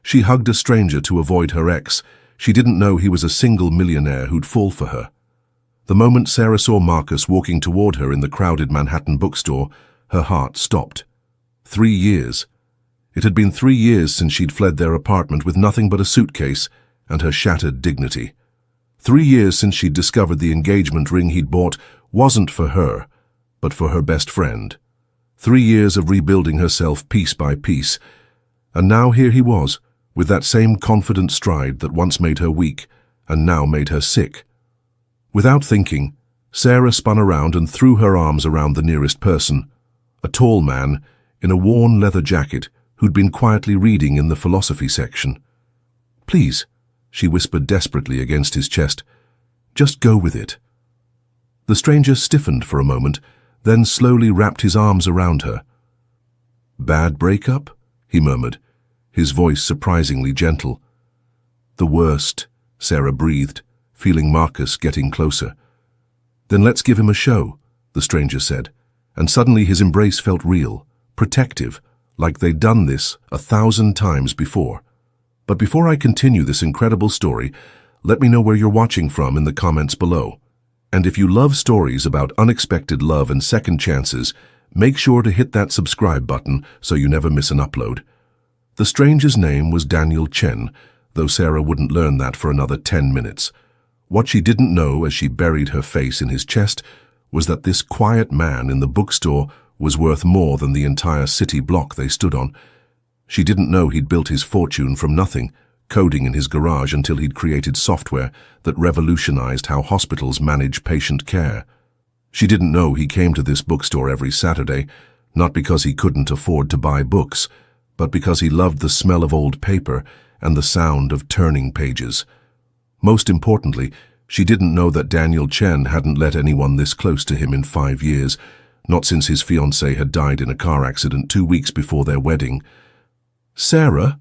She hugged a stranger to avoid her ex. She didn't know he was a single millionaire who'd fall for her. The moment Sarah saw Marcus walking toward her in the crowded Manhattan bookstore, her heart stopped. 3 years. It had been 3 years since she'd fled their apartment with nothing but a suitcase and her shattered dignity. 3 years since she'd discovered the engagement ring he'd bought wasn't for her, but for her best friend. 3 years of rebuilding herself piece by piece. And now here he was, with that same confident stride that once made her weak and now made her sick. Without thinking, Sarah spun around and threw her arms around the nearest person, a tall man in a worn leather jacket who'd been quietly reading in the philosophy section. "Please," she whispered desperately against his chest, "just go with it." The stranger stiffened for a moment, then slowly wrapped his arms around her. "Bad breakup?" he murmured, his voice surprisingly gentle. "The worst," Sarah breathed, feeling Marcus getting closer. "Then let's give him a show," the stranger said, and suddenly his embrace felt real, protective, like they'd done this 1,000 times before. But before I continue this incredible story, let me know where you're watching from in the comments below. And if you love stories about unexpected love and second chances, make sure to hit that subscribe button so you never miss an upload. The stranger's name was Daniel Chen, though Sarah wouldn't learn that for another 10 minutes. What she didn't know as she buried her face in his chest was that this quiet man in the bookstore was worth more than the entire city block they stood on. She didn't know he'd built his fortune from nothing, coding in his garage until he'd created software that revolutionized how hospitals manage patient care. She didn't know he came to this bookstore every Saturday, not because he couldn't afford to buy books, but because he loved the smell of old paper and the sound of turning pages. Most importantly, she didn't know that Daniel Chen hadn't let anyone this close to him in 5 years, not since his fiancée had died in a car accident 2 weeks before their wedding. "Sarah?"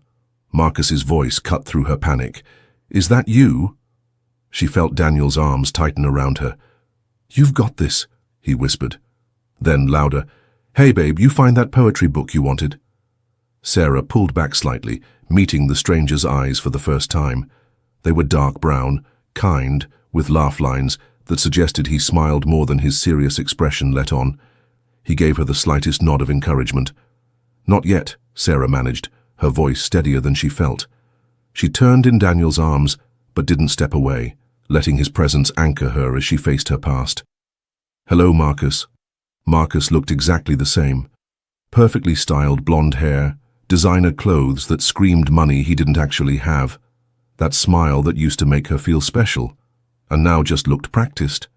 Marcus's voice cut through her panic. "Is that you?" She felt Daniel's arms tighten around her. "You've got this," he whispered. Then, louder, "Hey babe, you find that poetry book you wanted?" Sarah pulled back slightly, meeting the stranger's eyes for the first time. They were dark brown, kind, with laugh lines that suggested he smiled more than his serious expression let on. He gave her the slightest nod of encouragement. "Not yet," Sarah managed, her voice steadier than she felt. She turned in Daniel's arms, but didn't step away, letting his presence anchor her as she faced her past. "Hello, Marcus." Marcus looked exactly the same. Perfectly styled blonde hair, designer clothes that screamed money he didn't actually have. That smile that used to make her feel special, and now just looked practiced.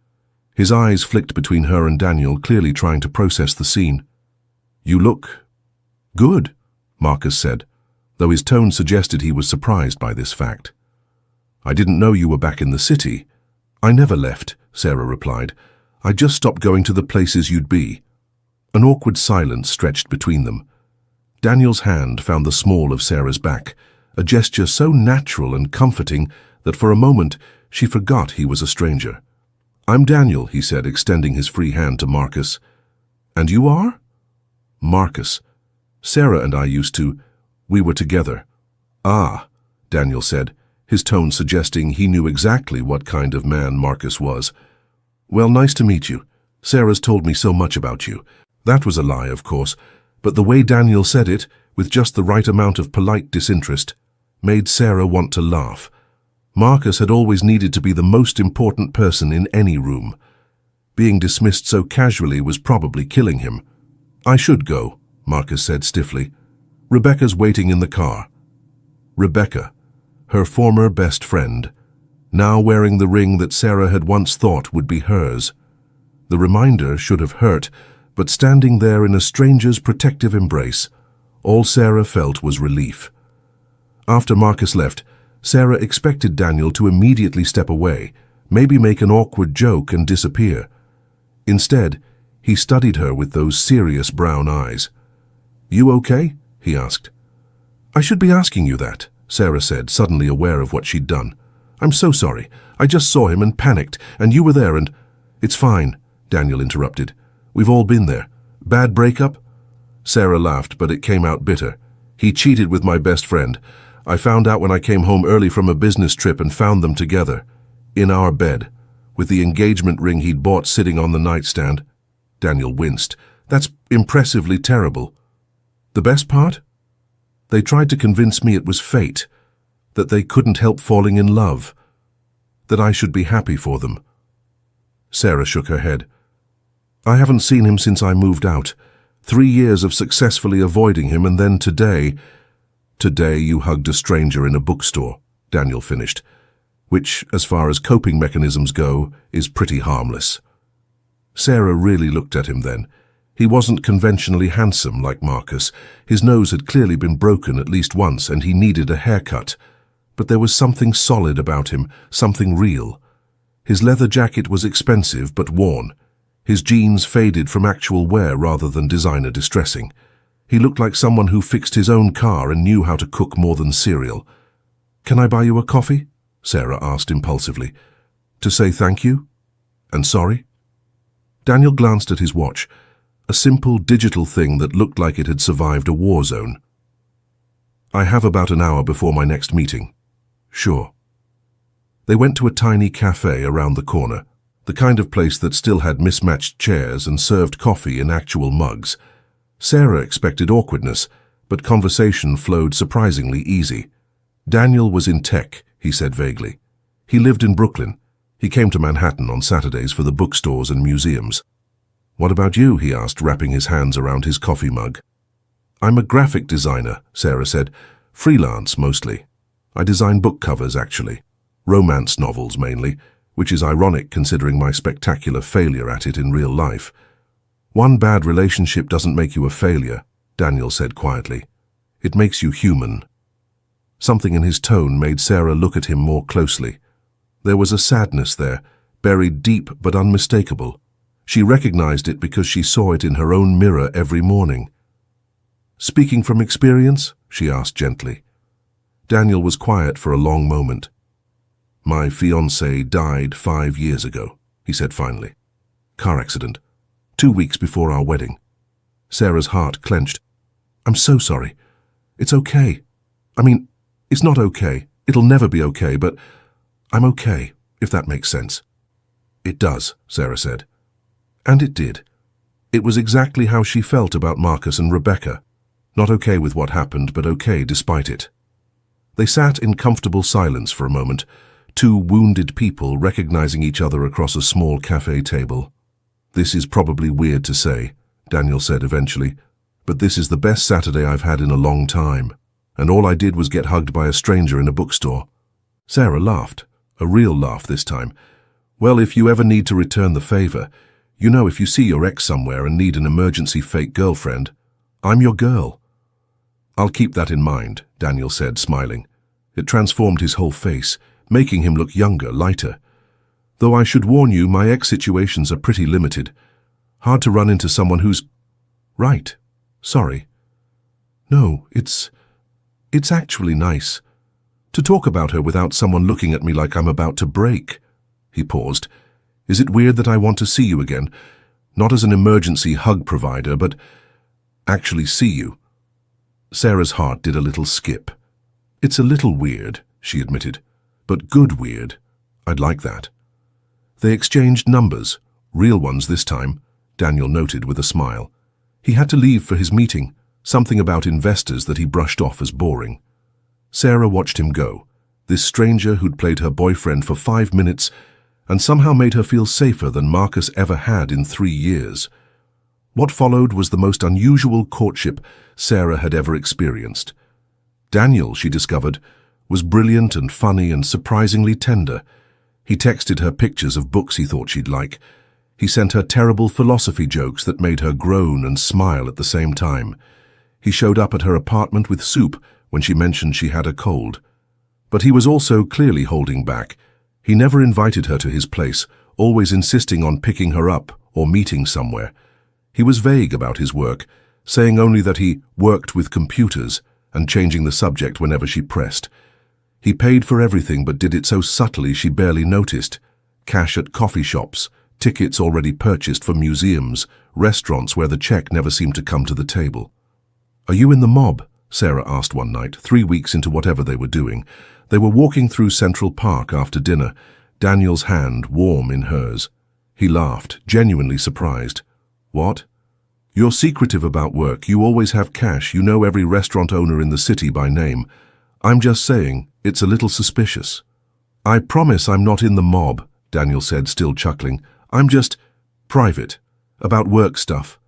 His eyes flicked between her and Daniel, clearly trying to process the scene. "You look good," Marcus said, though his tone suggested he was surprised by this fact. "I didn't know you were back in the city." "I never left," Sarah replied. "I just stopped going to the places you'd be." An awkward silence stretched between them. Daniel's hand found the small of Sarah's back, a gesture so natural and comforting that for a moment she forgot he was a stranger. "I'm Daniel," he said, extending his free hand to Marcus. "And you are?" "Marcus. Sarah and I we were together." "Ah," Daniel said, his tone suggesting he knew exactly what kind of man Marcus was. "Well, nice to meet you. Sarah's told me so much about you." That was a lie, of course, but the way Daniel said it, with just the right amount of polite disinterest, made Sarah want to laugh. Marcus had always needed to be the most important person in any room. Being dismissed so casually was probably killing him. "I should go," Marcus said stiffly. "Rebecca's waiting in the car." Rebecca, her former best friend, now wearing the ring that Sarah had once thought would be hers. The reminder should have hurt, but standing there in a stranger's protective embrace, all Sarah felt was relief. After Marcus left, Sarah expected Daniel to immediately step away, maybe make an awkward joke and disappear. Instead, he studied her with those serious brown eyes. "You okay?" he asked. "I should be asking you that," Sarah said, suddenly aware of what she'd done. "I'm so sorry. I just saw him and panicked, and you were there and—" "It's fine," Daniel interrupted. "We've all been there. Bad breakup?" Sarah laughed, but it came out bitter. "He cheated with my best friend. I found out when I came home early from a business trip and found them together, in our bed, with the engagement ring he'd bought sitting on the nightstand. Daniel winced. That's impressively terrible. The best part? They tried to convince me it was fate, that they couldn't help falling in love, that I should be happy for them. Sarah shook her head. I haven't seen him since I moved out. 3 years of successfully avoiding him, and then today you hugged a stranger in a bookstore, Daniel finished, which, as far as coping mechanisms go, is pretty harmless. Sarah really looked at him then. He wasn't conventionally handsome like Marcus. His nose had clearly been broken at least once, and he needed a haircut. But there was something solid about him, something real. His leather jacket was expensive but worn. His jeans faded from actual wear rather than designer distressing. He looked like someone who fixed his own car and knew how to cook more than cereal. Can I buy you a coffee? Sarah asked impulsively. To say thank you? And sorry? Daniel glanced at his watch, a simple digital thing that looked like it had survived a war zone. I have about an hour before my next meeting. Sure. They went to a tiny cafe around the corner, the kind of place that still had mismatched chairs and served coffee in actual mugs. Sarah expected awkwardness, but conversation flowed surprisingly easy. Daniel was in tech, he said vaguely. He lived in Brooklyn. He came to Manhattan on Saturdays for the bookstores and museums. What about you? He asked, wrapping his hands around his coffee mug. I'm a graphic designer, Sarah said. Freelance, mostly. I design book covers, actually. Romance novels, mainly, which is ironic considering my spectacular failure at it in real life. One bad relationship doesn't make you a failure, Daniel said quietly. It makes you human. Something in his tone made Sarah look at him more closely. There was a sadness there, buried deep but unmistakable. She recognized it because she saw it in her own mirror every morning. Speaking from experience? She asked gently. Daniel was quiet for a long moment. My fiancée died 5 years ago, he said finally. Car accident. 2 weeks before our wedding. Sarah's heart clenched. I'm so sorry. It's okay. I mean, it's not okay. It'll never be okay, but I'm okay, if that makes sense. It does, Sarah said. And it did. It was exactly how she felt about Marcus and Rebecca. Not okay with what happened, but okay despite it. They sat in comfortable silence for a moment, two wounded people recognizing each other across a small cafe table. This is probably weird to say, Daniel said eventually, but this is the best Saturday I've had in a long time, and all I did was get hugged by a stranger in a bookstore. Sarah laughed, a real laugh this time. Well, if you ever need to return the favor, you know, if you see your ex somewhere and need an emergency fake girlfriend, I'm your girl. I'll keep that in mind, Daniel said, smiling. It transformed his whole face, making him look younger, lighter. Though I should warn you, my ex situations are pretty limited. Hard to run into someone who's... Right. Sorry. No, it's actually nice. To talk about her without someone looking at me like I'm about to break. He paused. Is it weird that I want to see you again? Not as an emergency hug provider, but actually see you. Sarah's heart did a little skip. It's a little weird, she admitted, but good weird. I'd like that. They exchanged numbers, real ones this time, Daniel noted with a smile. He had to leave for his meeting, something about investors that he brushed off as boring. Sarah watched him go, this stranger who'd played her boyfriend for 5 minutes and somehow made her feel safer than Marcus ever had in 3 years. What followed was the most unusual courtship Sarah had ever experienced. Daniel, she discovered, was brilliant and funny and surprisingly tender. He texted her pictures of books he thought she'd like. He sent her terrible philosophy jokes that made her groan and smile at the same time. He showed up at her apartment with soup when she mentioned she had a cold. But he was also clearly holding back. He never invited her to his place, always insisting on picking her up or meeting somewhere. He was vague about his work, saying only that he worked with computers and changing the subject whenever she pressed. He paid for everything but did it so subtly she barely noticed. Cash at coffee shops, tickets already purchased for museums, restaurants where the check never seemed to come to the table. Are you in the mob? Sarah asked one night, 3 weeks into whatever they were doing. They were walking through Central Park after dinner, Daniel's hand warm in hers. He laughed, genuinely surprised. What? You're secretive about work. You always have cash. You know every restaurant owner in the city by name. I'm just saying, it's a little suspicious. I promise I'm not in the mob, Daniel said, still chuckling. I'm just private, about work stuff.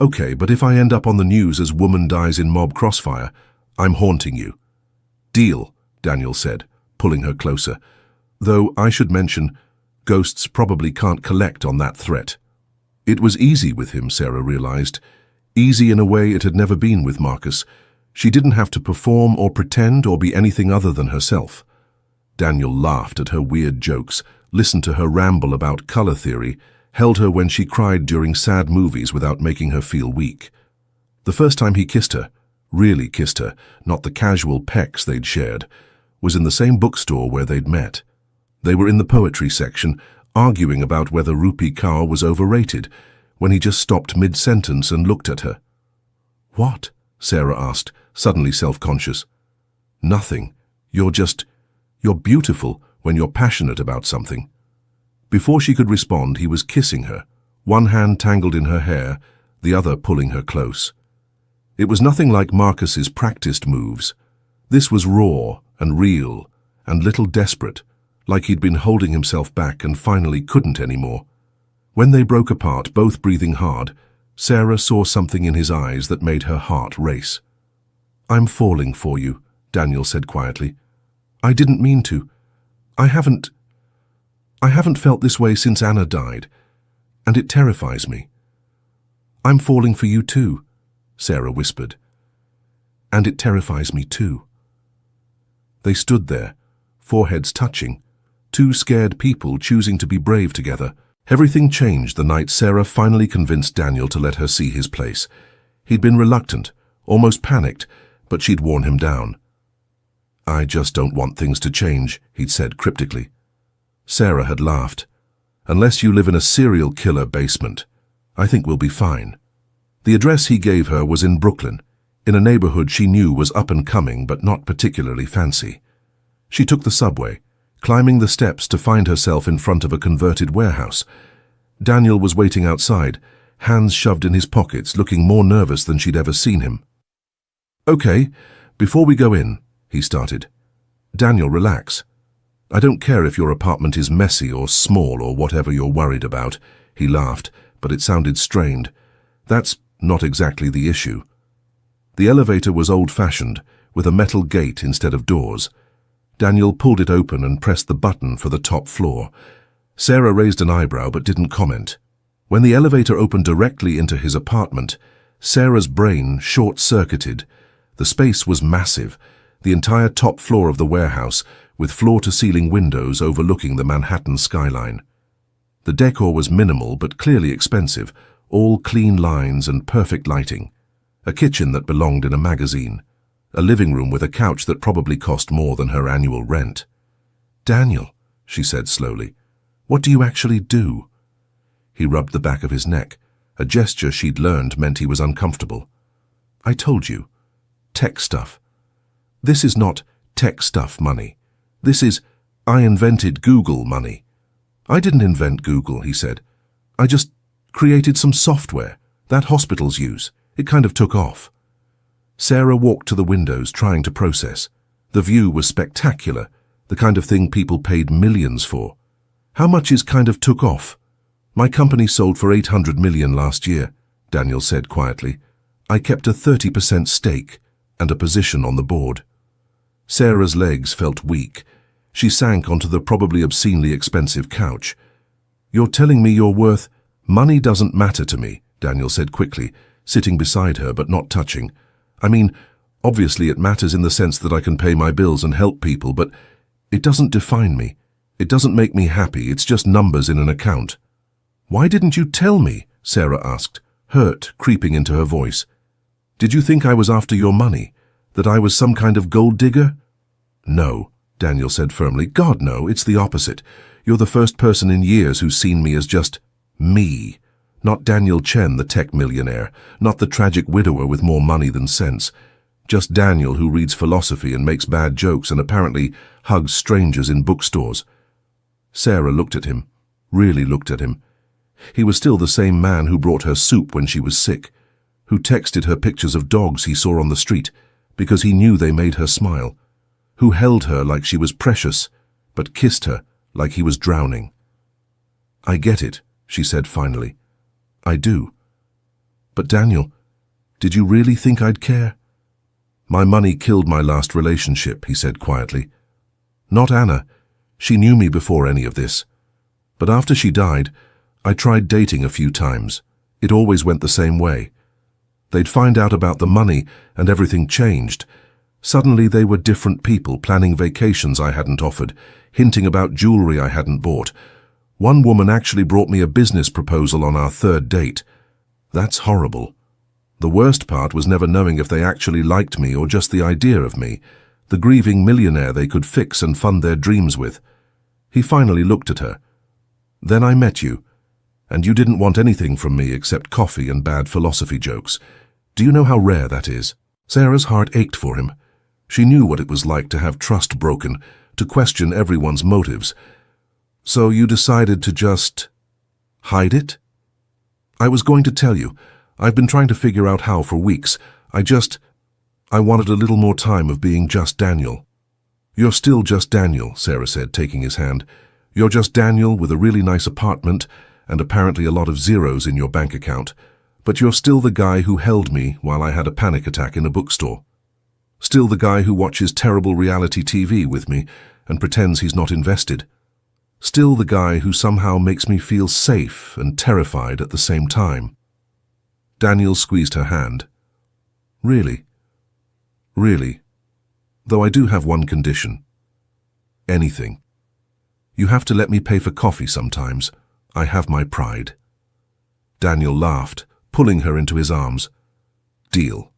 Okay, but if I end up on the news as woman dies in mob crossfire, I'm haunting you. Deal, Daniel said, pulling her closer. Though I should mention, ghosts probably can't collect on that threat. It was easy with him, Sarah realized. Easy in a way it had never been with Marcus. She didn't have to perform or pretend or be anything other than herself. Daniel laughed at her weird jokes, listened to her ramble about color theory, held her when she cried during sad movies without making her feel weak. The first time he kissed her, really kissed her, not the casual pecks they'd shared, was in the same bookstore where they'd met. They were in the poetry section, arguing about whether Rupi Kaur was overrated, when he just stopped mid-sentence and looked at her. What? Sarah asked, suddenly self-conscious. Nothing. You're beautiful when you're passionate about something. Before she could respond, he was kissing her, one hand tangled in her hair, the other pulling her close. It was nothing like Marcus's practiced moves. This was raw and real and little desperate, like he'd been holding himself back and finally couldn't anymore. When they broke apart, both breathing hard, Sarah saw something in his eyes that made her heart race. I'm falling for you, Daniel said quietly. I didn't mean to. I haven't felt this way since Anna died, and it terrifies me. I'm falling for you too, Sarah whispered. And it terrifies me too. They stood there, foreheads touching, two scared people choosing to be brave together. Everything changed the night Sarah finally convinced Daniel to let her see his place. He'd been reluctant, almost panicked, but she'd worn him down. I just don't want things to change, he'd said cryptically. Sarah had laughed. Unless you live in a serial killer basement, I think we'll be fine. The address he gave her was in Brooklyn, in a neighborhood she knew was up and coming but not particularly fancy. She took the subway, climbing the steps to find herself in front of a converted warehouse. Daniel was waiting outside, hands shoved in his pockets, looking more nervous than she'd ever seen him. Okay, before we go in, he started. Daniel, relax. I don't care if your apartment is messy or small or whatever you're worried about, he laughed, but it sounded strained. That's not exactly the issue. The elevator was old-fashioned, with a metal gate instead of doors. Daniel pulled it open and pressed the button for the top floor. Sarah raised an eyebrow but didn't comment. When the elevator opened directly into his apartment, Sarah's brain short-circuited. The space was massive, the entire top floor of the warehouse, with floor-to-ceiling windows overlooking the Manhattan skyline. The decor was minimal but clearly expensive, all clean lines and perfect lighting. A kitchen that belonged in a magazine. A living room with a couch that probably cost more than her annual rent. Daniel, she said slowly, what do you actually do? He rubbed the back of his neck. A gesture she'd learned meant he was uncomfortable. I told you. Tech stuff. This is not tech stuff money. This is, I invented Google money. I didn't invent Google, he said. I just created some software that hospitals use. It kind of took off. Sarah walked to the windows, trying to process. The view was spectacular, the kind of thing people paid millions for. How much is kind of took off? My company sold for $800 million last year, Daniel said quietly. I kept a 30% stake and a position on the board. Sarah's legs felt weak. She sank onto the probably obscenely expensive couch. You're telling me you're worth... Money doesn't matter to me, Daniel said quickly, sitting beside her but not touching. I mean, obviously it matters in the sense that I can pay my bills and help people, but it doesn't define me. It doesn't make me happy. It's just numbers in an account. Why didn't you tell me? Sarah asked, hurt creeping into her voice. Did you think I was after your money? That I was some kind of gold digger? No, Daniel said firmly. God, no, it's the opposite. You're the first person in years who's seen me as just me. Not Daniel Chen, the tech millionaire, not the tragic widower with more money than sense. Just Daniel, who reads philosophy and makes bad jokes and apparently hugs strangers in bookstores. Sarah looked at him, really looked at him. He was still the same man who brought her soup when she was sick, who texted her pictures of dogs he saw on the street because he knew they made her smile, who held her like she was precious, but kissed her like he was drowning. "I get it," she said finally. "I do. But Daniel, did you really think I'd care?" "My money killed my last relationship," he said quietly. "Not Anna. She knew me before any of this. But after she died, I tried dating a few times. It always went the same way. They'd find out about the money and everything changed. Suddenly they were different people, planning vacations I hadn't offered, hinting about jewelry I hadn't bought. One woman actually brought me a business proposal on our third date. That's horrible. The worst part was never knowing if they actually liked me or just the idea of me, the grieving millionaire they could fix and fund their dreams with." He finally looked at her. "Then I met you, and you didn't want anything from me except coffee and bad philosophy jokes. Do you know how rare that is?" Sarah's heart ached for him. She knew what it was like to have trust broken, to question everyone's motives. "So you decided to just hide it?" "I was going to tell you. I've been trying to figure out how for weeks. I wanted a little more time of being just Daniel." "You're still just Daniel," Sarah said, taking his hand. "You're just Daniel with a really nice apartment and apparently a lot of zeros in your bank account. But you're still the guy who held me while I had a panic attack in a bookstore. Still the guy who watches terrible reality TV with me and pretends he's not invested. Still the guy who somehow makes me feel safe and terrified at the same time." Daniel squeezed her hand. "Really? Really? Though I do have one condition." "Anything. You have to let me pay for coffee sometimes. I have my pride." Daniel laughed, pulling her into his arms. "Deal.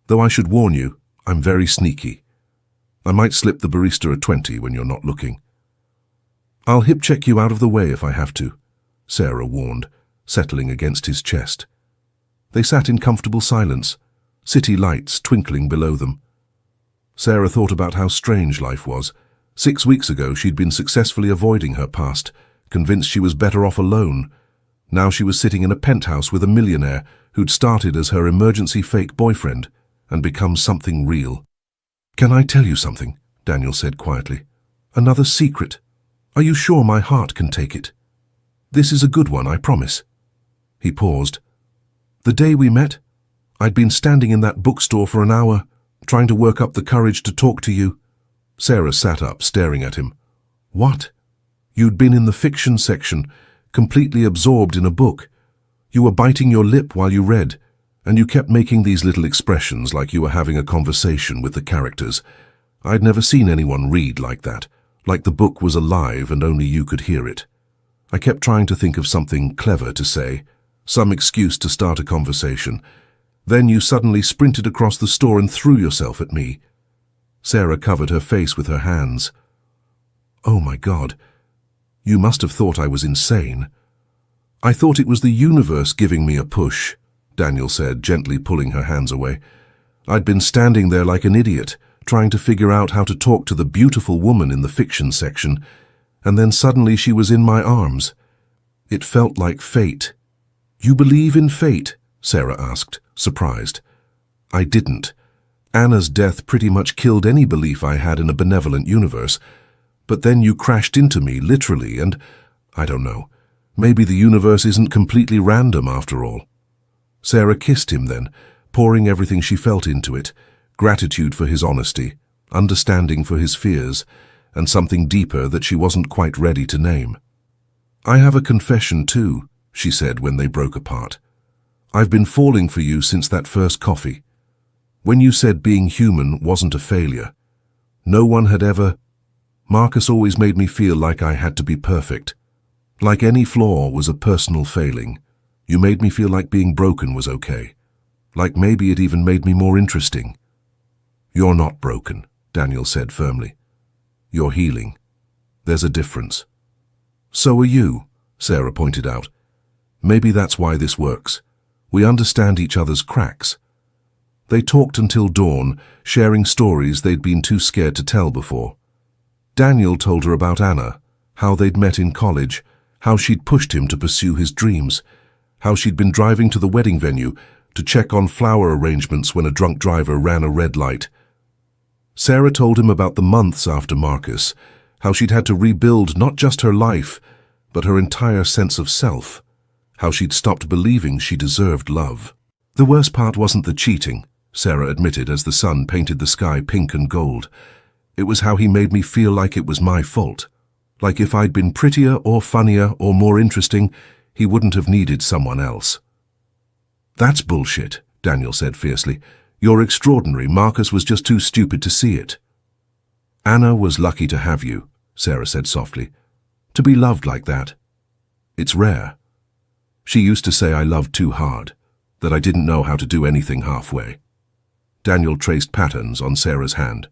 Though I should warn you, I'm very sneaky. I might slip the barista a 20 when you're not looking." "I'll hip-check you out of the way if I have to," Sarah warned, settling against his chest. They sat in comfortable silence, city lights twinkling below them. Sarah thought about how strange life was. 6 weeks ago she'd been successfully avoiding her past, convinced she was better off alone. Now she was sitting in a penthouse with a millionaire who'd started as her emergency fake boyfriend and become something real. "Can I tell you something?" Daniel said quietly. "Another secret. Are you sure my heart can take it? This is a good one, I promise." He paused. "The day we met, I'd been standing in that bookstore for an hour, trying to work up the courage to talk to you." Sarah sat up, staring at him. "What? You'd been in the fiction section, completely absorbed in a book. You were biting your lip while you read, and you kept making these little expressions like you were having a conversation with the characters. I'd never seen anyone read like that, like the book was alive and only you could hear it. I kept trying to think of something clever to say, some excuse to start a conversation. Then you suddenly sprinted across the store and threw yourself at me." Sarah covered her face with her hands. "Oh my God, you must have thought I was insane." "I thought it was the universe giving me a push," Daniel said, gently pulling her hands away. "I'd been standing there like an idiot, trying to figure out how to talk to the beautiful woman in the fiction section, and then suddenly she was in my arms. It felt like fate." "You believe in fate?" Sarah asked, surprised. "I didn't. Anna's death pretty much killed any belief I had in a benevolent universe. But then you crashed into me, literally, and, I don't know, maybe the universe isn't completely random after all." Sarah kissed him then, pouring everything she felt into it, gratitude for his honesty, understanding for his fears, and something deeper that she wasn't quite ready to name. "I have a confession too," she said when they broke apart. "I've been falling for you since that first coffee. When you said being human wasn't a failure. No one had ever... Marcus always made me feel like I had to be perfect. Like any flaw was a personal failing. You made me feel like being broken was okay. Like maybe it even made me more interesting." "You're not broken," Daniel said firmly. "You're healing. There's a difference." "So are you," Sarah pointed out. "Maybe that's why this works. We understand each other's cracks." They talked until dawn, sharing stories they'd been too scared to tell before. Daniel told her about Anna, how they'd met in college, how she'd pushed him to pursue his dreams, how she'd been driving to the wedding venue to check on flower arrangements when a drunk driver ran a red light. Sarah told him about the months after Marcus, how she'd had to rebuild not just her life, but her entire sense of self, how she'd stopped believing she deserved love. The worst part wasn't the cheating, Sarah admitted as the sun painted the sky pink and gold. It was how he made me feel like it was my fault. Like if I'd been prettier or funnier or more interesting, he wouldn't have needed someone else. That's bullshit, Daniel said fiercely. You're extraordinary. Marcus was just too stupid to see it. Anna was lucky to have you, Sarah said softly. To be loved like that. It's rare. She used to say I loved too hard, that I didn't know how to do anything halfway. Daniel traced patterns on Sarah's hand.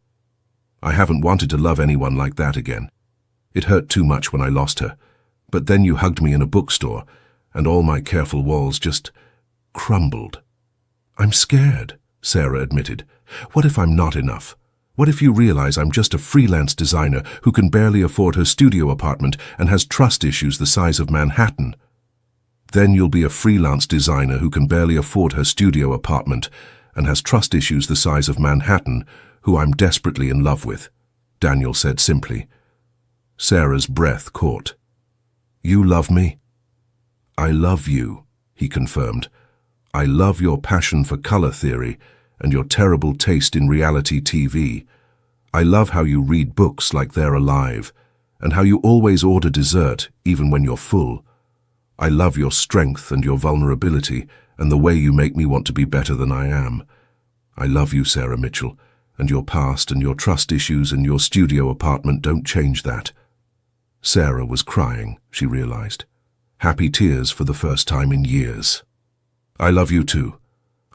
I haven't wanted to love anyone like that again. It hurt too much when I lost her, but then you hugged me in a bookstore, and all my careful walls just crumbled. I'm scared, Sarah admitted. What if I'm not enough? What if you realize I'm just a freelance designer who can barely afford her studio apartment and has trust issues the size of Manhattan? Then you'll be a freelance designer who can barely afford her studio apartment and has trust issues the size of Manhattan, who I'm desperately in love with, Daniel said simply. Sarah's breath caught. You love me? I love you, he confirmed. I love your passion for color theory and your terrible taste in reality TV. I love how you read books like they're alive, and how you always order dessert even when you're full. I love your strength and your vulnerability and the way you make me want to be better than I am. I love you, Sarah Mitchell, and your past and your trust issues and your studio apartment don't change that. Sarah was crying, she realized. Happy tears for the first time in years. I love you too.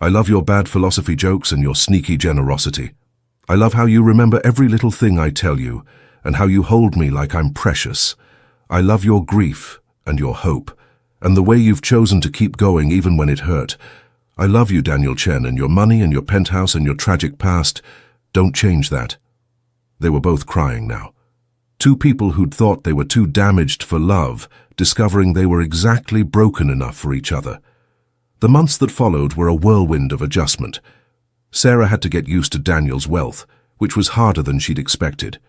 I love your bad philosophy jokes and your sneaky generosity. I love how you remember every little thing I tell you, and how you hold me like I'm precious. I love your grief and your hope, and the way you've chosen to keep going even when it hurt. I love you, Daniel Chen, and your money and your penthouse and your tragic past. Don't change that. They were both crying now. Two people who'd thought they were too damaged for love, discovering they were exactly broken enough for each other. The months that followed were a whirlwind of adjustment. Sarah had to get used to Daniel's wealth, which was harder than she'd expected.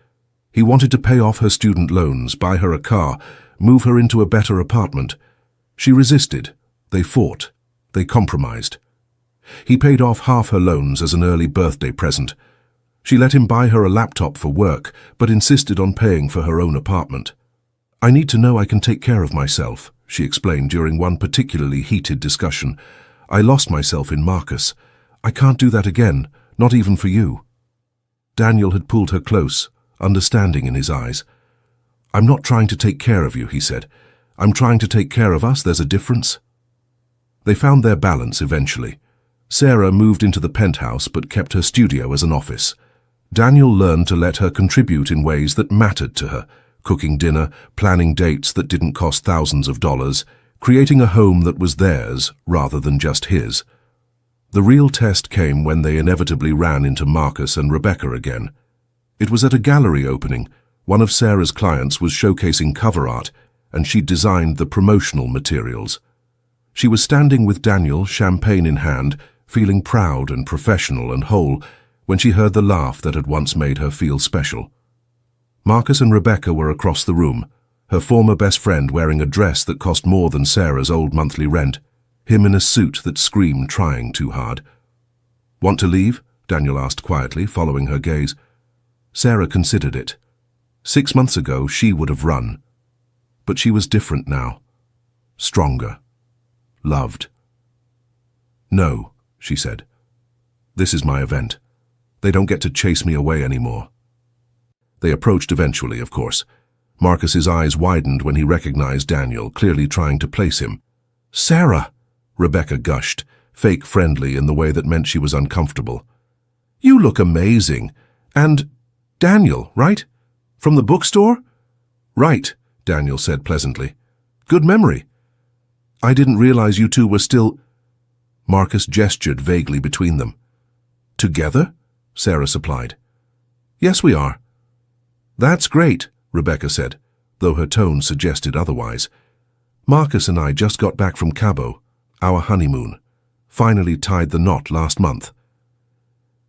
He wanted to pay off her student loans, buy her a car, move her into a better apartment. She resisted. They fought. They compromised. He paid off half her loans as an early birthday present. She let him buy her a laptop for work, but insisted on paying for her own apartment. I need to know I can take care of myself, she explained during one particularly heated discussion. I lost myself in Marcus. I can't do that again, not even for you. Daniel had pulled her close, understanding in his eyes. I'm not trying to take care of you, he said. I'm trying to take care of us. There's a difference. They found their balance eventually. Sarah moved into the penthouse but kept her studio as an office. Daniel learned to let her contribute in ways that mattered to her, cooking dinner, planning dates that didn't cost thousands of dollars, creating a home that was theirs rather than just his. The real test came when they inevitably ran into Marcus and Rebecca again. It was at a gallery opening. One of Sarah's clients was showcasing cover art, and she'd designed the promotional materials. She was standing with Daniel, champagne in hand, feeling proud and professional and whole, when she heard the laugh that had once made her feel special. Marcus and Rebecca were across the room, her former best friend wearing a dress that cost more than Sarah's old monthly rent, him in a suit that screamed trying too hard. Want to leave? Daniel asked quietly, following her gaze. Sarah considered it. 6 months ago, she would have run. But she was different now. Stronger. Loved. No, she said. This is my event. They don't get to chase me away anymore. They approached eventually, of course. Marcus's eyes widened when he recognized Daniel, clearly trying to place him. Sarah! Rebecca gushed, fake friendly in the way that meant she was uncomfortable. You look amazing. And Daniel, right? From the bookstore? Right, Daniel said pleasantly. Good memory. I didn't realize you two were still... Marcus gestured vaguely between them. Together? Sarah supplied. Yes, we are. That's great, Rebecca said, though her tone suggested otherwise. Marcus and I just got back from Cabo, our honeymoon. Finally tied the knot last month.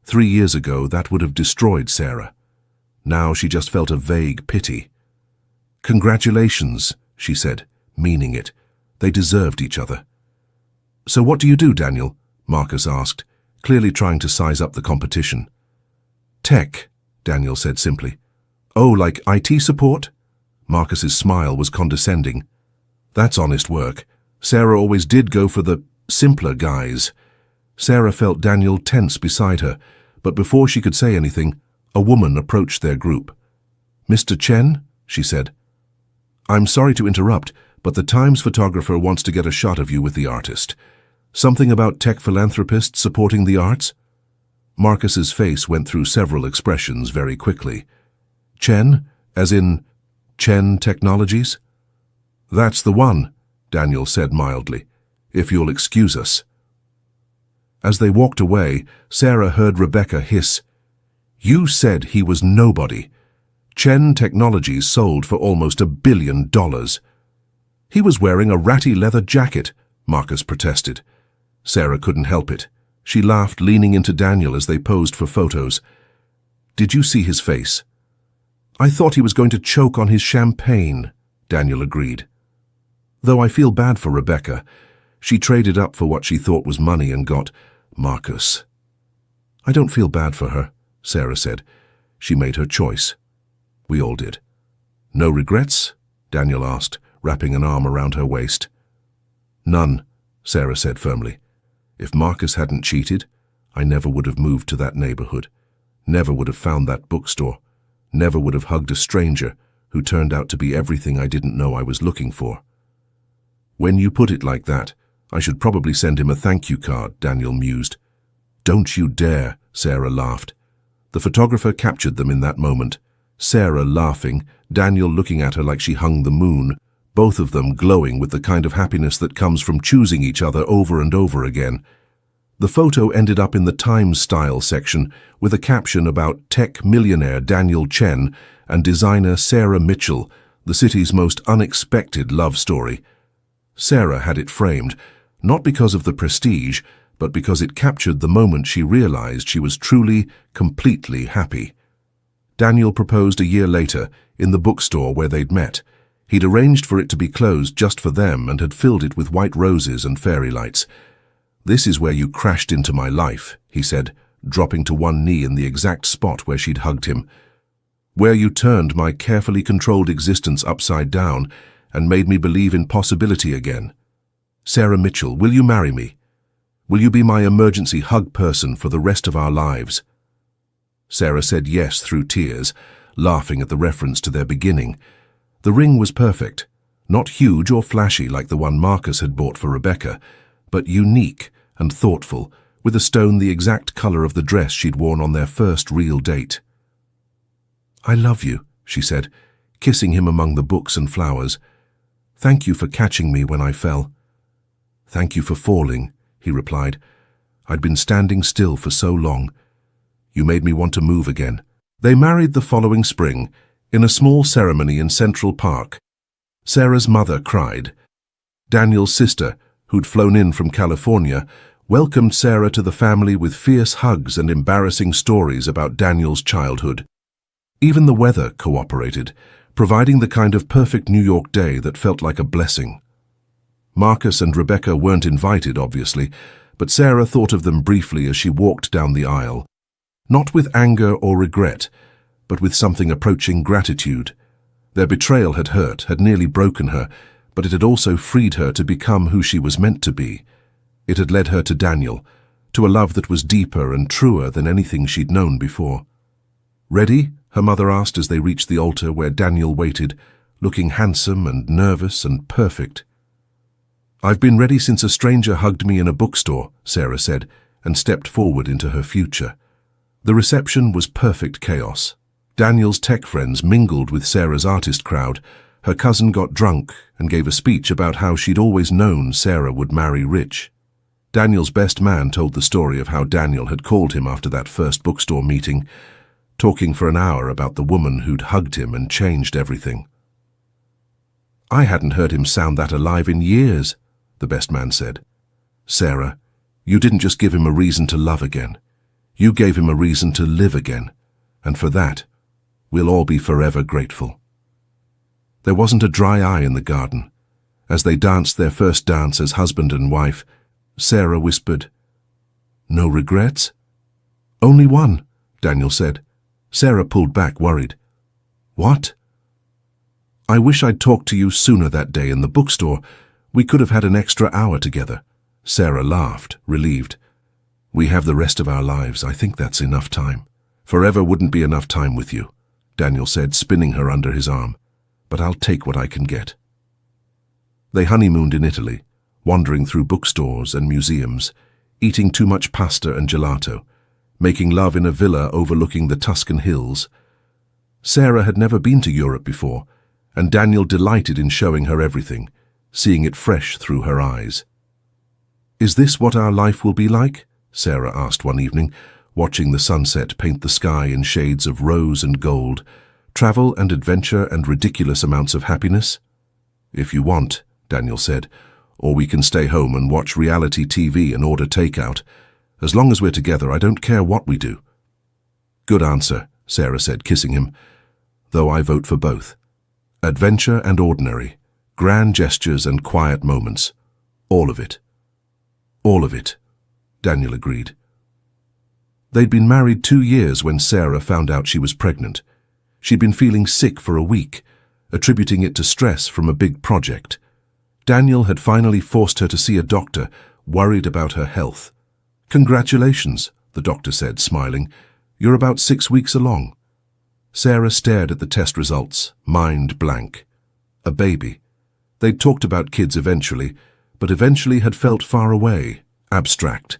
3 years ago, that would have destroyed Sarah. Now she just felt a vague pity. Congratulations, she said, meaning it. They deserved each other. So what do you do, Daniel? Marcus asked, clearly trying to size up the competition. Tech, Daniel said simply. Oh, like IT support? Marcus's smile was condescending. That's honest work. Sarah always did go for the simpler guys. Sarah felt Daniel tense beside her, but before she could say anything, a woman approached their group. Mr. Chen, she said. I'm sorry to interrupt, but the Times photographer wants to get a shot of you with the artist. Something about tech philanthropists supporting the arts? Marcus's face went through several expressions very quickly. Chen, as in Chen Technologies? That's the one, Daniel said mildly, if you'll excuse us. As they walked away, Sarah heard Rebecca hiss, You said he was nobody. Chen Technologies sold for almost $1 billion. He was wearing a ratty leather jacket, Marcus protested. Sarah couldn't help it. She laughed, leaning into Daniel as they posed for photos. Did you see his face? I thought he was going to choke on his champagne, Daniel agreed. Though I feel bad for Rebecca. She traded up for what she thought was money and got Marcus. I don't feel bad for her, Sarah said. She made her choice. We all did. No regrets? Daniel asked, wrapping an arm around her waist. None, Sarah said firmly. If Marcus hadn't cheated, I never would have moved to that neighborhood, never would have found that bookstore, never would have hugged a stranger who turned out to be everything I didn't know I was looking for. When you put it like that, I should probably send him a thank you card, Daniel mused. Don't you dare, Sarah laughed. The photographer captured them in that moment. Sarah laughing, Daniel looking at her like she hung the moon, both of them glowing with the kind of happiness that comes from choosing each other over and over again. The photo ended up in the Times style section with a caption about tech millionaire Daniel Chen and designer Sarah Mitchell, the city's most unexpected love story. Sarah had it framed, not because of the prestige, but because it captured the moment she realized she was truly, completely happy. Daniel proposed a year later, in the bookstore where they'd met. He'd arranged for it to be closed just for them and had filled it with white roses and fairy lights. This is where you crashed into my life, he said, dropping to one knee in the exact spot where she'd hugged him. Where you turned my carefully controlled existence upside down and made me believe in possibility again. Sarah Mitchell, will you marry me? Will you be my emergency hug person for the rest of our lives? Sarah said yes through tears, laughing at the reference to their beginning. The ring was perfect, not huge or flashy like the one Marcus had bought for Rebecca, but unique and thoughtful, with a stone the exact color of the dress she'd worn on their first real date. I love you, she said, kissing him among the books and flowers. Thank you for catching me when I fell. Thank you for falling, he replied. I'd been standing still for so long. You made me want to move again. They married the following spring, in a small ceremony in Central Park. Sarah's mother cried. Daniel's sister, who'd flown in from California, welcomed Sarah to the family with fierce hugs and embarrassing stories about Daniel's childhood. Even the weather cooperated, providing the kind of perfect New York day that felt like a blessing. Marcus and Rebecca weren't invited, obviously, but Sarah thought of them briefly as she walked down the aisle. Not with anger or regret, but with something approaching gratitude. Their betrayal had hurt, had nearly broken her, but it had also freed her to become who she was meant to be. It had led her to Daniel, to a love that was deeper and truer than anything she'd known before. Ready? Her mother asked as they reached the altar where Daniel waited, looking handsome and nervous and perfect. I've been ready since a stranger hugged me in a bookstore, Sarah said, and stepped forward into her future. The reception was perfect chaos. Daniel's tech friends mingled with Sarah's artist crowd. Her cousin got drunk and gave a speech about how she'd always known Sarah would marry rich. Daniel's best man told the story of how Daniel had called him after that first bookstore meeting, talking for an hour about the woman who'd hugged him and changed everything. "I hadn't heard him sound that alive in years," the best man said. "Sarah, you didn't just give him a reason to love again. You gave him a reason to live again, and for that, we'll all be forever grateful." There wasn't a dry eye in the garden. As they danced their first dance as husband and wife, Sarah whispered, "No regrets?" "Only one," Daniel said. Sarah pulled back, worried. "What?" "I wish I'd talked to you sooner that day in the bookstore. We could have had an extra hour together." Sarah laughed, relieved. "We have the rest of our lives. I think that's enough time." "Forever wouldn't be enough time with you," Daniel said, spinning her under his arm. "But I'll take what I can get." They honeymooned in Italy, wandering through bookstores and museums, eating too much pasta and gelato, making love in a villa overlooking the Tuscan hills. Sarah had never been to Europe before, and Daniel delighted in showing her everything, seeing it fresh through her eyes. "Is this what our life will be like?" Sarah asked one evening, watching the sunset paint the sky in shades of rose and gold, travel and adventure and ridiculous amounts of happiness. "If you want," Daniel said, "or we can stay home and watch reality TV and order takeout. As long as we're together, I don't care what we do." "Good answer," Sarah said, kissing him, "though I vote for both. Adventure and ordinary, grand gestures and quiet moments. All of it." "All of it," Daniel agreed. They'd been married 2 years when Sarah found out she was pregnant. She'd been feeling sick for a week, attributing it to stress from a big project. Daniel had finally forced her to see a doctor, worried about her health. "Congratulations," the doctor said, smiling. "You're about 6 weeks along." Sarah stared at the test results, mind blank. A baby. They'd talked about kids eventually, but eventually had felt far away, abstract.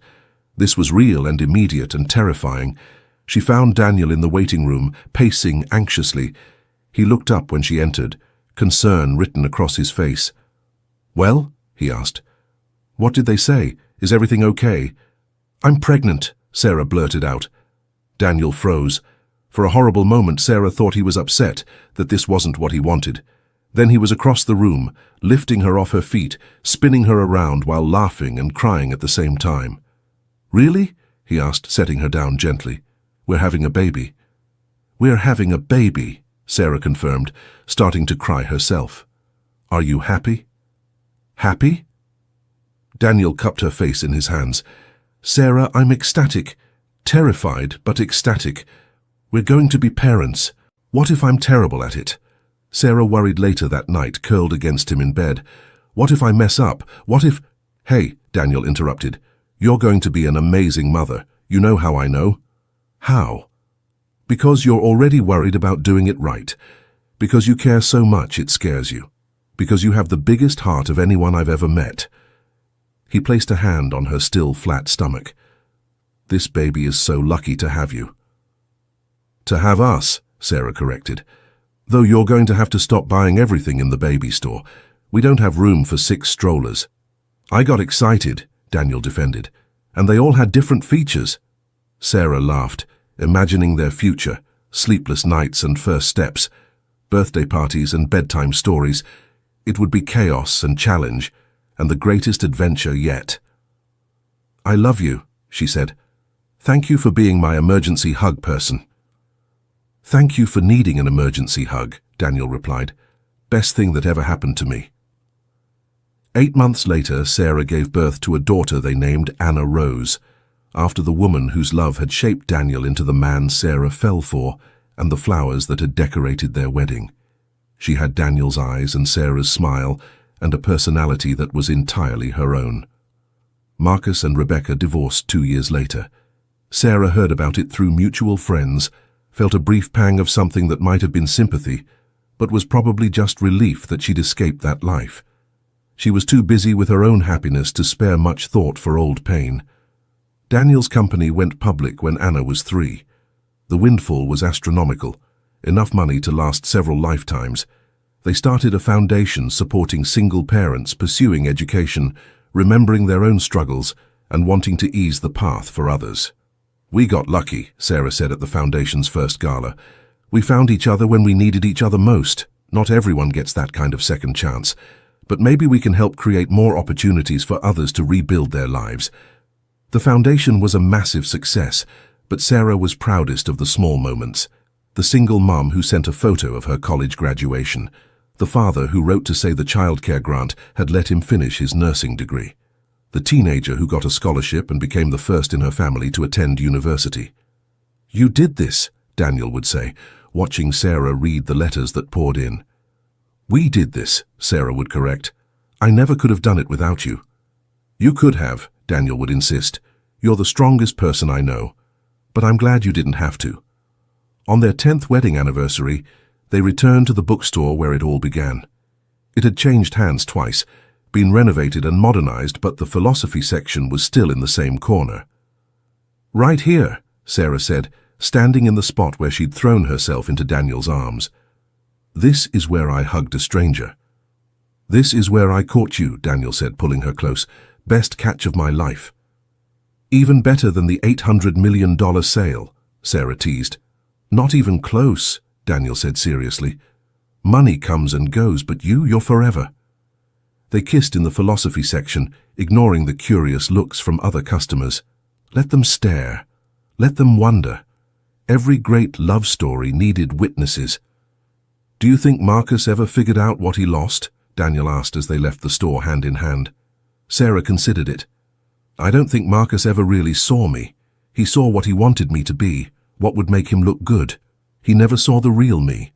This was real and immediate and terrifying. She found Daniel in the waiting room, pacing anxiously. He looked up when she entered, concern written across his face. "Well?" he asked. "What did they say? Is everything okay?" "I'm pregnant," Sarah blurted out. Daniel froze. For a horrible moment, Sarah thought he was upset, that this wasn't what he wanted. Then he was across the room, lifting her off her feet, spinning her around while laughing and crying at the same time. "Really?" he asked, setting her down gently. "We're having a baby." "We're having a baby," Sarah confirmed, starting to cry herself. "Are you happy?" "Happy?" Daniel cupped her face in his hands. "Sarah, I'm ecstatic. Terrified, but ecstatic. We're going to be parents. What if I'm terrible at it?" Sarah worried later that night, curled against him in bed. "What if I mess up? What if—" "Hey," Daniel interrupted. "You're going to be an amazing mother. You know how I know." "How?" "Because you're already worried about doing it right. Because you care so much it scares you. Because you have the biggest heart of anyone I've ever met." He placed a hand on her still flat stomach. "This baby is so lucky to have you." "To have us," Sarah corrected. "Though you're going to have to stop buying everything in the baby store. We don't have room for 6 strollers." "I got excited," Daniel defended. "And they all had different features." Sarah laughed, imagining their future, sleepless nights and first steps, birthday parties and bedtime stories. It would be chaos and challenge, and the greatest adventure yet. "I love you," she said. "Thank you for being my emergency hug person." "Thank you for needing an emergency hug," Daniel replied. "Best thing that ever happened to me." 8 months later, Sarah gave birth to a daughter they named Anna Rose, after the woman whose love had shaped Daniel into the man Sarah fell for and the flowers that had decorated their wedding. She had Daniel's eyes and Sarah's smile and a personality that was entirely her own. Marcus and Rebecca divorced 2 years later. Sarah heard about it through mutual friends, felt a brief pang of something that might have been sympathy, but was probably just relief that she'd escaped that life. She was too busy with her own happiness to spare much thought for old pain. Daniel's company went public when Anna was 3. The windfall was astronomical, enough money to last several lifetimes. They started a foundation supporting single parents pursuing education, remembering their own struggles, and wanting to ease the path for others. "We got lucky," Sarah said at the Foundation's first gala. "We found each other when we needed each other most. Not everyone gets that kind of second chance. But maybe we can help create more opportunities for others to rebuild their lives." The Foundation was a massive success, but Sarah was proudest of the small moments. The single mom who sent a photo of her college graduation. The father who wrote to say the childcare grant had let him finish his nursing degree. The teenager who got a scholarship and became the first in her family to attend university. "You did this," Daniel would say, watching Sarah read the letters that poured in. "We did this," Sarah would correct. "I never could have done it without you." "You could have," Daniel would insist. "You're the strongest person I know. But I'm glad you didn't have to." On their 10th wedding anniversary, they returned to the bookstore where it all began. It had changed hands twice, been renovated and modernized, but the philosophy section was still in the same corner. "Right here," Sarah said, standing in the spot where she'd thrown herself into Daniel's arms. "This is where I hugged a stranger." "This is where I caught you," Daniel said, pulling her close. "Best catch of my life." "Even better than the $800 million sale," Sarah teased. "Not even close," Daniel said seriously. "Money comes and goes, but you're forever." They kissed in the philosophy section, ignoring the curious looks from other customers. Let them stare. Let them wonder. Every great love story needed witnesses. "Do you think Marcus ever figured out what he lost?" Daniel asked as they left the store hand in hand. Sarah considered it. "I don't think Marcus ever really saw me. He saw what he wanted me to be, what would make him look good. He never saw the real me."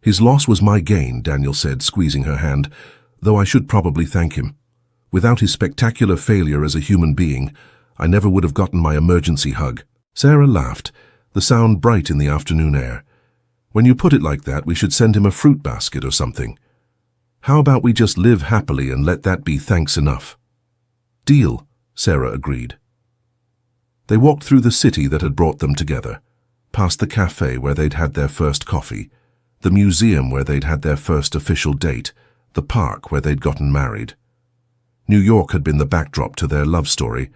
"His loss was my gain," Daniel said, squeezing her hand, "though I should probably thank him. Without his spectacular failure as a human being, I never would have gotten my emergency hug." Sarah laughed, the sound bright in the afternoon air. "When you put it like that, we should send him a fruit basket or something. How about we just live happily and let that be thanks enough?" "Deal," Sarah agreed. They walked through the city that had brought them together, past the cafe where they'd had their first coffee, the museum where they'd had their first official date, the park where they'd gotten married. New York had been the backdrop to their love story,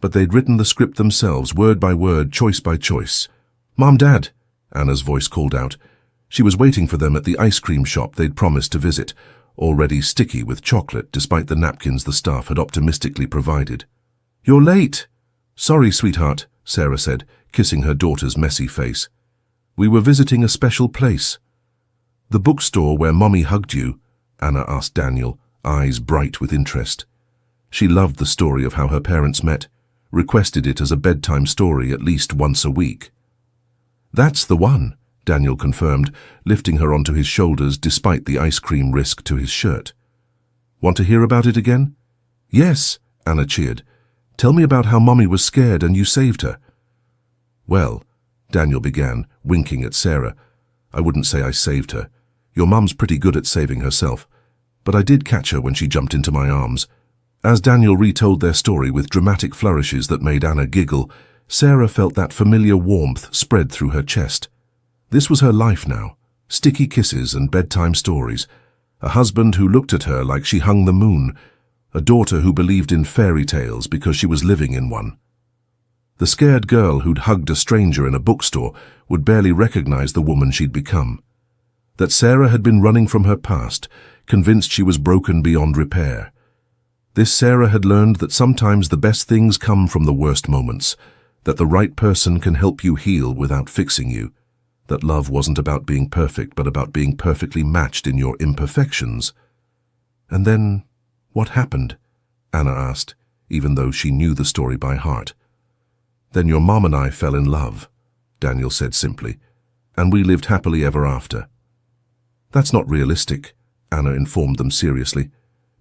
but they'd written the script themselves, word by word, choice by choice. "Mom, Dad," Anna's voice called out. She was waiting for them at the ice cream shop they'd promised to visit, already sticky with chocolate despite the napkins the staff had optimistically provided. "You're late." "Sorry, sweetheart," Sarah said, kissing her daughter's messy face. "We were visiting a special place." "The bookstore where Mommy hugged you?" Anna asked Daniel, eyes bright with interest. She loved the story of how her parents met, requested it as a bedtime story at least once a week. "That's the one," Daniel confirmed, lifting her onto his shoulders despite the ice cream risk to his shirt. "Want to hear about it again?" "Yes," Anna cheered. "Tell me about how Mommy was scared and you saved her." "Well," Daniel began, winking at Sarah, "I wouldn't say I saved her. Your mum's pretty good at saving herself. But I did catch her when she jumped into my arms." As Daniel retold their story with dramatic flourishes that made Anna giggle, Sarah felt that familiar warmth spread through her chest. This was her life now, sticky kisses and bedtime stories, a husband who looked at her like she hung the moon, a daughter who believed in fairy tales because she was living in one. The scared girl who'd hugged a stranger in a bookstore would barely recognize the woman she'd become. That Sarah had been running from her past, convinced she was broken beyond repair. This Sarah had learned that sometimes the best things come from the worst moments, that the right person can help you heal without fixing you, that love wasn't about being perfect but about being perfectly matched in your imperfections. "And then, what happened?" Anna asked, even though she knew the story by heart. "Then your mom and I fell in love," Daniel said simply, "and we lived happily ever after." "That's not realistic," Anna informed them seriously.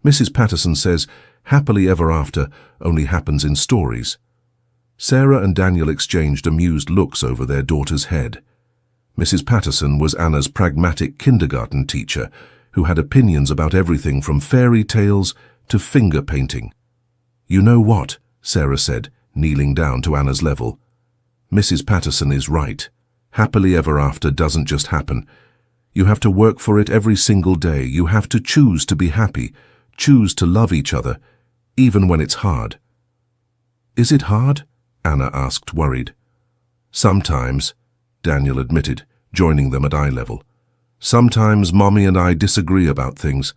"Mrs. Patterson says happily ever after only happens in stories." Sarah and Daniel exchanged amused looks over their daughter's head. Mrs. Patterson was Anna's pragmatic kindergarten teacher who had opinions about everything from fairy tales to finger painting. "You know what?" Sarah said, kneeling down to Anna's level. "Mrs. Patterson is right. Happily ever after doesn't just happen. You have to work for it every single day. You have to choose to be happy, choose to love each other, even when it's hard." Is it hard? Anna asked, worried. Sometimes, Daniel admitted, joining them at eye level. Sometimes Mommy and I disagree about things.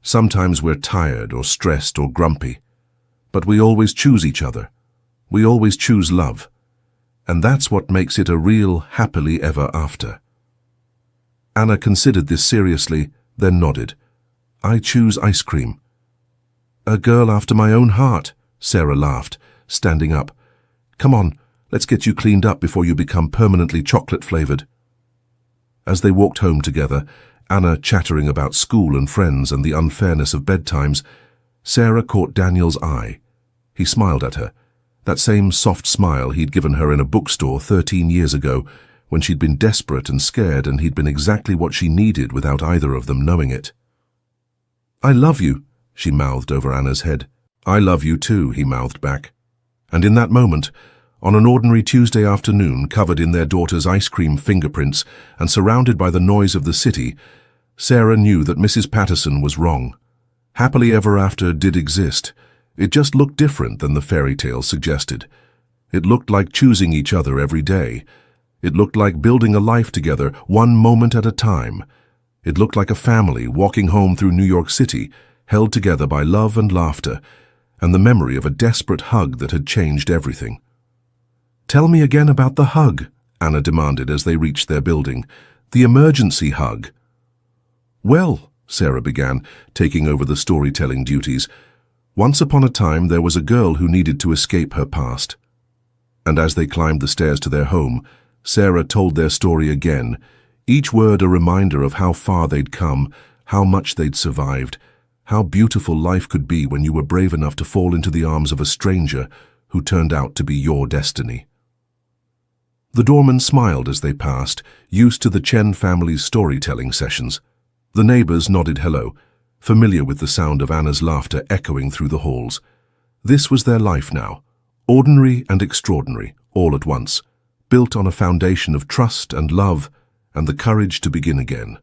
Sometimes we're tired or stressed or grumpy. But we always choose each other. We always choose love. And that's what makes it a real happily ever after. Anna considered this seriously, then nodded. I choose ice cream. A girl after my own heart, Sarah laughed, standing up. Come on, let's get you cleaned up before you become permanently chocolate-flavored. As they walked home together, Anna chattering about school and friends and the unfairness of bedtimes, Sarah caught Daniel's eye. He smiled at her, that same soft smile he'd given her in a bookstore 13 years ago, when she'd been desperate and scared and he'd been exactly what she needed without either of them knowing it. I love you, she mouthed over Anna's head. I love you too, he mouthed back. And in that moment, on an ordinary Tuesday afternoon, covered in their daughter's ice cream fingerprints and surrounded by the noise of the city, Sarah knew that Mrs. Patterson was wrong. Happily ever after did exist. It just looked different than the fairy tale suggested. It looked like choosing each other every day. It looked like building a life together, one moment at a time. It looked like a family walking home through New York City, held together by love and laughter, and the memory of a desperate hug that had changed everything. Tell me again about the hug, Anna demanded as they reached their building. The emergency hug. Well, Sarah began, taking over the storytelling duties, once upon a time there was a girl who needed to escape her past. And as they climbed the stairs to their home, Sarah told their story again, each word a reminder of how far they'd come, how much they'd survived, how beautiful life could be when you were brave enough to fall into the arms of a stranger who turned out to be your destiny. The doorman smiled as they passed, used to the Chen family's storytelling sessions. The neighbors nodded hello, familiar with the sound of Anna's laughter echoing through the halls. This was their life now, ordinary and extraordinary, all at once, built on a foundation of trust and love and the courage to begin again.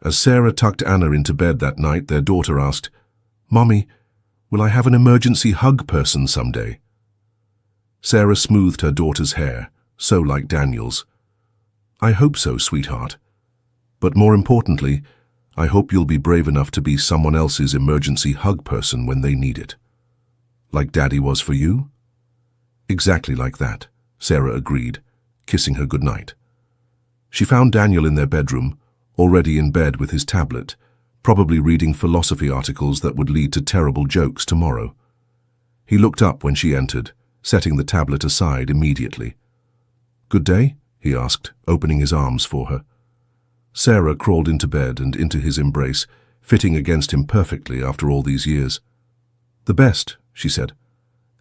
As Sarah tucked Anna into bed that night, their daughter asked, Mommy, will I have an emergency hug person someday? Sarah smoothed her daughter's hair, so like Daniel's. I hope so, sweetheart. But more importantly, I hope you'll be brave enough to be someone else's emergency hug person when they need it. Like Daddy was for you? Exactly like that, Sarah agreed, kissing her goodnight. She found Daniel in their bedroom, already in bed with his tablet, probably reading philosophy articles that would lead to terrible jokes tomorrow. He looked up when she entered, setting the tablet aside immediately. Good day? He asked, opening his arms for her. Sarah crawled into bed and into his embrace, fitting against him perfectly after all these years. The best, she said.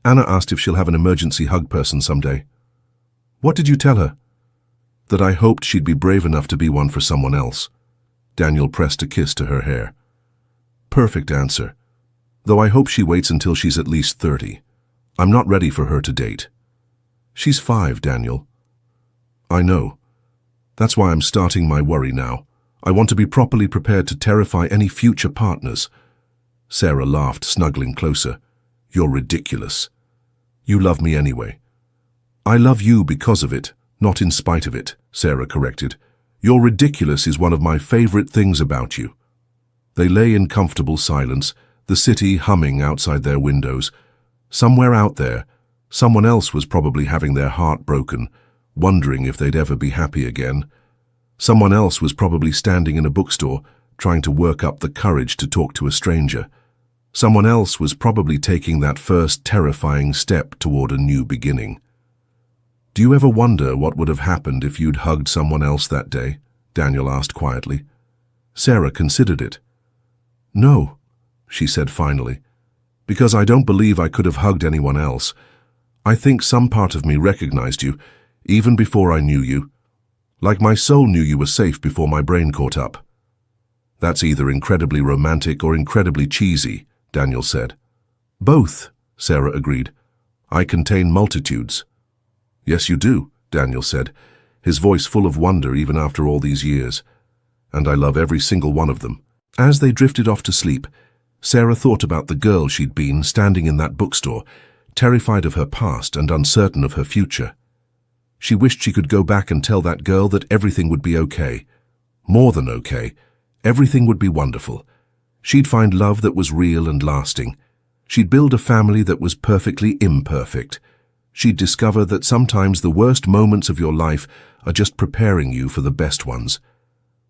Anna asked if she'll have an emergency hug person someday. What did you tell her? That I hoped she'd be brave enough to be one for someone else. Daniel pressed a kiss to her hair. Perfect answer. Though I hope she waits until she's at least 30. I'm not ready for her to date. She's 5, Daniel. I know. That's why I'm starting my worry now. I want to be properly prepared to terrify any future partners. Sarah laughed, snuggling closer. You're ridiculous. You love me anyway. I love you because of it, not in spite of it, Sarah corrected. Your ridiculous is one of my favorite things about you. They lay in comfortable silence, the city humming outside their windows. Somewhere out there, someone else was probably having their heart broken, wondering if they'd ever be happy again. Someone else was probably standing in a bookstore, trying to work up the courage to talk to a stranger. Someone else was probably taking that first terrifying step toward a new beginning. Do you ever wonder what would have happened if you'd hugged someone else that day? Daniel asked quietly. Sarah considered it. No, she said finally, because I don't believe I could have hugged anyone else. I think some part of me recognized you, even before I knew you. Like my soul knew you were safe before my brain caught up. That's either incredibly romantic or incredibly cheesy, Daniel said. Both, Sarah agreed. I contain multitudes. Yes, you do, Daniel said, his voice full of wonder even after all these years. And I love every single one of them. As they drifted off to sleep, Sarah thought about the girl she'd been standing in that bookstore, terrified of her past and uncertain of her future. She wished she could go back and tell that girl that everything would be okay. More than okay. Everything would be wonderful. She'd find love that was real and lasting. She'd build a family that was perfectly imperfect. She'd discover that sometimes the worst moments of your life are just preparing you for the best ones.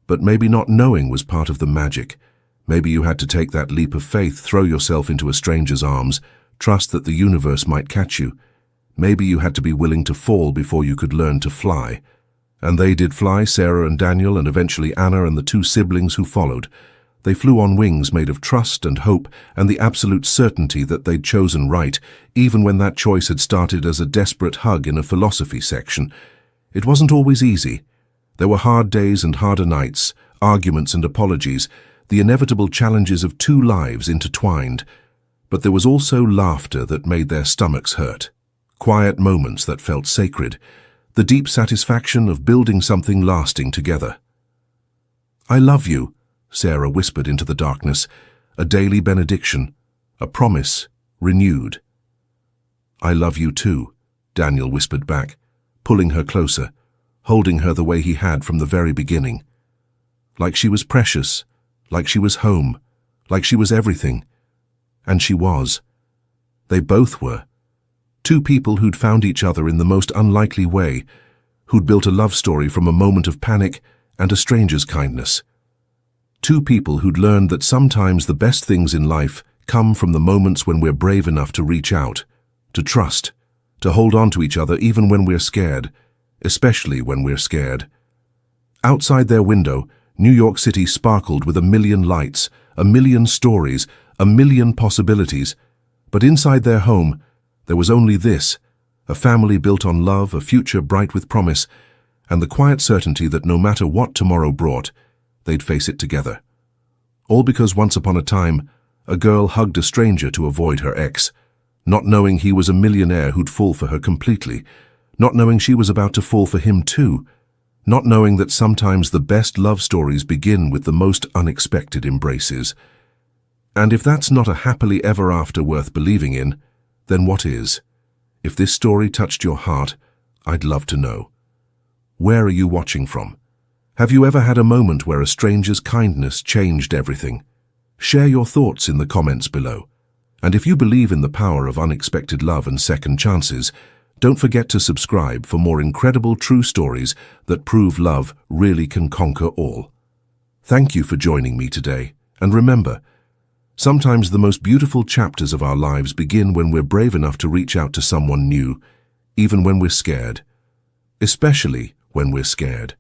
But maybe not knowing was part of the magic. Maybe you had to take that leap of faith, throw yourself into a stranger's arms, trust that the universe might catch you. Maybe you had to be willing to fall before you could learn to fly. And they did fly, Sarah and Daniel, and eventually Anna and the two siblings who followed. They flew on wings made of trust and hope and the absolute certainty that they'd chosen right, even when that choice had started as a desperate hug in a philosophy section. It wasn't always easy. There were hard days and harder nights, arguments and apologies, the inevitable challenges of two lives intertwined. But there was also laughter that made their stomachs hurt, quiet moments that felt sacred, the deep satisfaction of building something lasting together. "I love you," Sarah whispered into the darkness, a daily benediction, a promise, renewed. "I love you too," Daniel whispered back, pulling her closer, holding her the way he had from the very beginning. Like she was precious, like she was home, like she was everything. And she was. They both were. Two people who'd found each other in the most unlikely way, who'd built a love story from a moment of panic and a stranger's kindness. Two people who'd learned that sometimes the best things in life come from the moments when we're brave enough to reach out, to trust, to hold on to each other even when we're scared, especially when we're scared. Outside their window, New York City sparkled with a million lights, a million stories, a million possibilities. But inside their home, there was only this, a family built on love, a future bright with promise, and the quiet certainty that no matter what tomorrow brought, they'd face it together. All because once upon a time, a girl hugged a stranger to avoid her ex, not knowing he was a millionaire who'd fall for her completely, not knowing she was about to fall for him too, not knowing that sometimes the best love stories begin with the most unexpected embraces. And if that's not a happily ever after worth believing in, then what is? If this story touched your heart, I'd love to know. Where are you watching from? Have you ever had a moment where a stranger's kindness changed everything? Share your thoughts in the comments below. And if you believe in the power of unexpected love and second chances, don't forget to subscribe for more incredible true stories that prove love really can conquer all. Thank you for joining me today, and remember, sometimes the most beautiful chapters of our lives begin when we're brave enough to reach out to someone new, even when we're scared. Especially when we're scared.